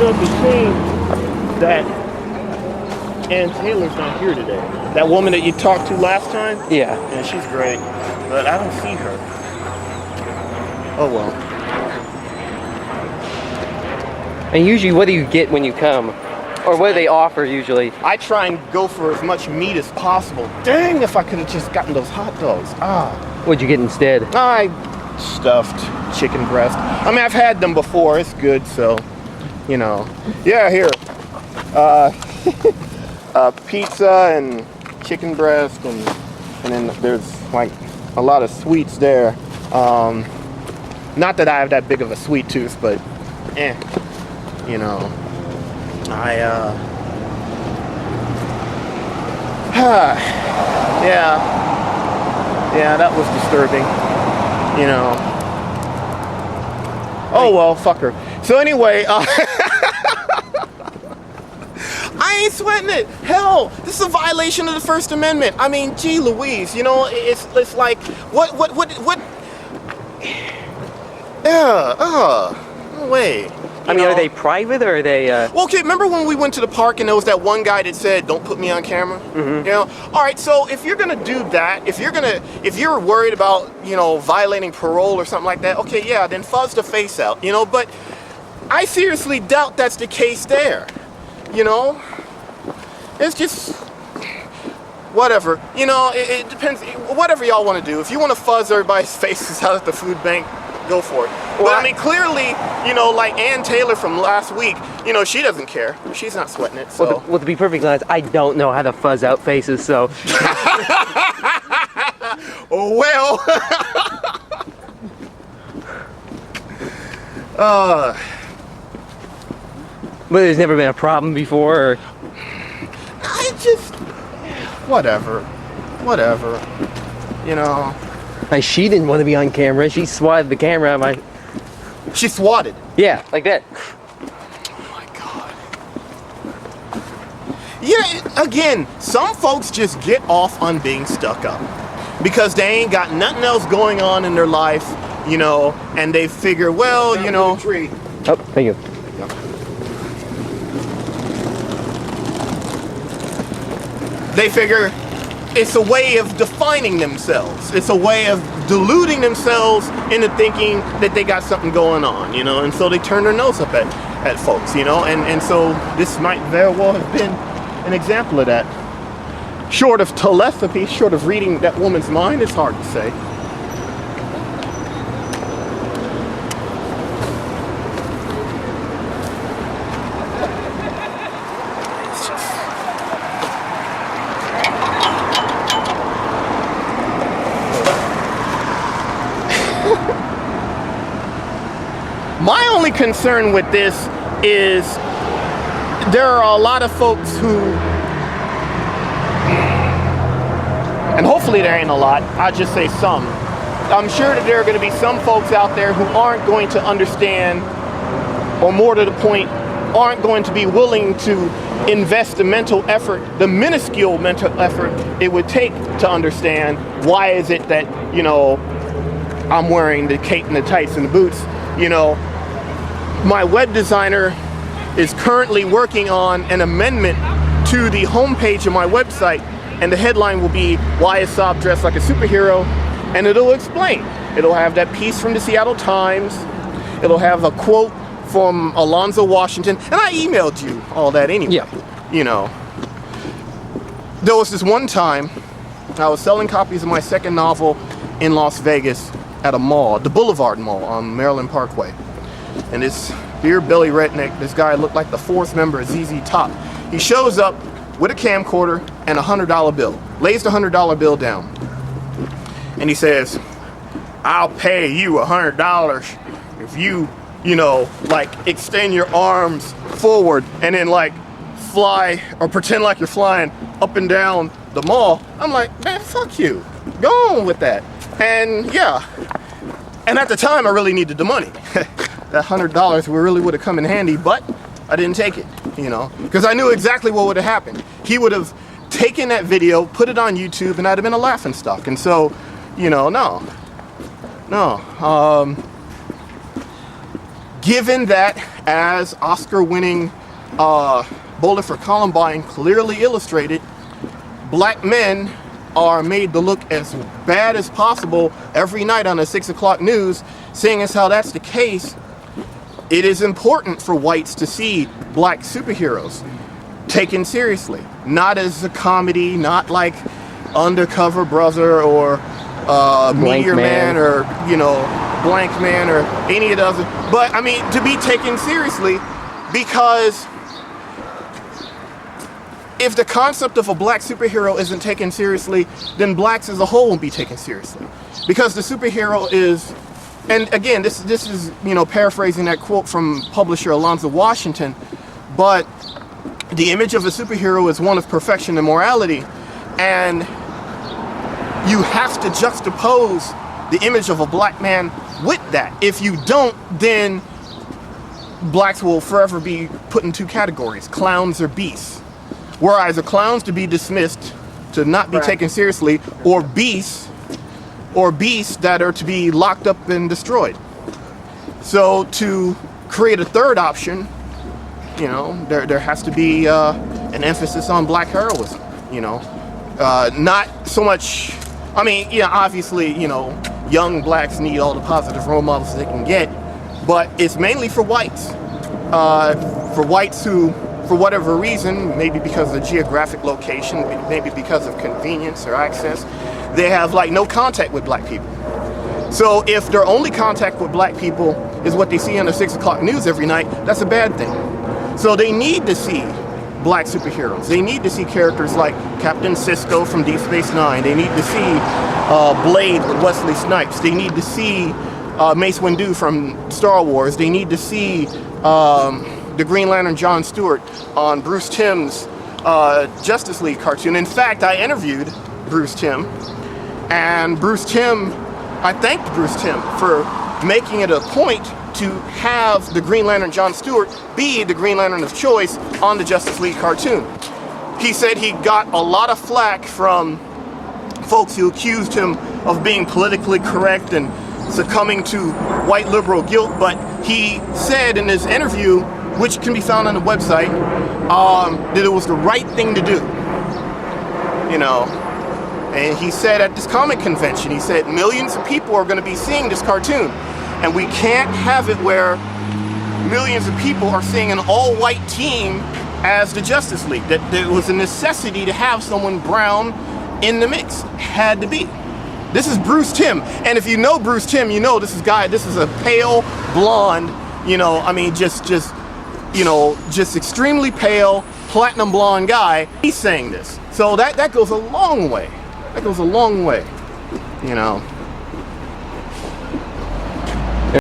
know, it's a shame that Ann Taylor's not here today. That woman that you talked to last time? Yeah. Yeah, she's great. But I don't see her. Oh well. And usually, what do you get when you come? Or what do they offer usually? I try and go for as much meat as possible. Dang, if I could have just gotten those hot dogs. What'd you get instead? I stuffed chicken breast. I mean, I've had them before. It's good, so, you know. Yeah, here. Pizza and chicken breast, and then there's like a lot of sweets there. Not that I have that big of a sweet tooth, but you know. Yeah, that was disturbing, you know. Oh well, fuck her. So anyway, I ain't sweating it. Hell, this is a violation of the First Amendment. I mean, gee Louise, you know, it's like, what? No way. I mean, are they private or are they? Well, okay, remember when we went to the park and there was that one guy that said, "Don't put me on camera"? Mm-hmm. You know. All right. So if you're gonna do that, if you're worried about, you know, violating parole or something like that, okay, yeah, then fuzz the face out, you know. But I seriously doubt that's the case there. You know, it's just whatever. You know, it depends. Whatever y'all want to do. If you want to fuzz everybody's faces out at the food bank, go for it. But I mean, clearly, you know, like Ann Taylor from last week, you know, she doesn't care. She's not sweating it. So. Well, to be perfectly honest, I don't know how to fuzz out faces, so. Oh well. But there's never been a problem before, or? I just, whatever, you know. Like, she didn't want to be on camera. She swatted the camera out of my. She swatted. Yeah, like that. Oh my God. Yeah, again, some folks just get off on being stuck up because they ain't got nothing else going on in their life, you know, and they figure, well, you know. Oh, thank you. They figure it's a way of defining themselves. It's a way of deluding themselves into thinking that they got something going on, you know, and so they turn their nose up at folks, you know, and so this might very well have been an example of that. Short of telepathy, short of reading that woman's mind, it's hard to say. My only concern with this is there are a lot of folks who, and hopefully there ain't a lot, I'll just say some. I'm sure that there are going to be some folks out there who aren't going to understand, or more to the point, aren't going to be willing to invest the mental effort, the minuscule mental effort it would take to understand why is it that, you know, I'm wearing the cape and the tights and the boots, you know. My web designer is currently working on an amendment to the homepage of my website, and the headline will be, "Why is Saab dressed like a superhero?" And it'll explain. It'll have that piece from the Seattle Times. It'll have a quote from Alonzo Washington, and I emailed you all that anyway. Yeah. You know, there was this one time I was selling copies of my second novel in Las Vegas at a mall, the Boulevard Mall on Maryland Parkway. And this beer belly redneck, this guy looked like the fourth member of ZZ Top. He shows up with a camcorder and a $100 bill, lays the $100 bill down. And he says, "I'll pay you $100 if you know, like extend your arms forward and then like fly or pretend like you're flying up and down the mall." I'm like, man, fuck you. Go on with that. And yeah. And at the time I really needed the money. That $100 really would have come in handy, but I didn't take it, you know, because I knew exactly what would have happened. He would have taken that video, put it on YouTube, and I'd have been a laughingstock. And so, you know, no. given that, as Oscar-winning Bullet for Columbine clearly illustrated, black men are made to look as bad as possible every night on the 6 o'clock news. Seeing as how that's the case, it is important for whites to see black superheroes taken seriously, not as a comedy, not like Undercover Brother or Meteor Man or, you know, Blank Man or any of the others, but I mean to be taken seriously, because if the concept of a black superhero isn't taken seriously, then blacks as a whole won't be taken seriously, because the superhero is, and again, this is, you know, paraphrasing that quote from publisher Alonzo Washington, but the image of a superhero is one of perfection and morality, and you have to juxtapose the image of a black man with that. If you don't, then blacks will forever be put in two categories: clowns or beasts. Whereas a clown's to be dismissed, to not be taken seriously, or beasts that are to be locked up and destroyed. So to create a third option, you know, there has to be an emphasis on black heroism, you know. Not so much, I mean, yeah, obviously, you know, young blacks need all the positive role models they can get, but it's mainly for whites. For whites who, for whatever reason, maybe because of geographic location, maybe because of convenience or access, they have like no contact with black people. So if their only contact with black people is what they see on the 6 o'clock news every night, that's a bad thing. So they need to see black superheroes. They need to see characters like Captain Sisko from Deep Space Nine. They need to see Blade with Wesley Snipes. They need to see Mace Windu from Star Wars. They need to see the Green Lantern John Stewart on Bruce Timm's Justice League cartoon. In fact, I interviewed Bruce Timm, and I thanked Bruce Timm for making it a point to have the Green Lantern John Stewart be the Green Lantern of choice on the Justice League cartoon. He said he got a lot of flack from folks who accused him of being politically correct and succumbing to white liberal guilt, but he said in his interview, which can be found on the website, that it was the right thing to do, you know. And he said at this comic convention, he said millions of people are going to be seeing this cartoon, and we can't have it where millions of people are seeing an all-white team as the Justice League. That there was a necessity to have someone brown in the mix. Had to be. This is Bruce Timm, and if you know Bruce Timm, you know this is a pale blonde, you know, I mean, just extremely pale, platinum blonde guy. He's saying this, so that goes a long way. That goes a long way, you know.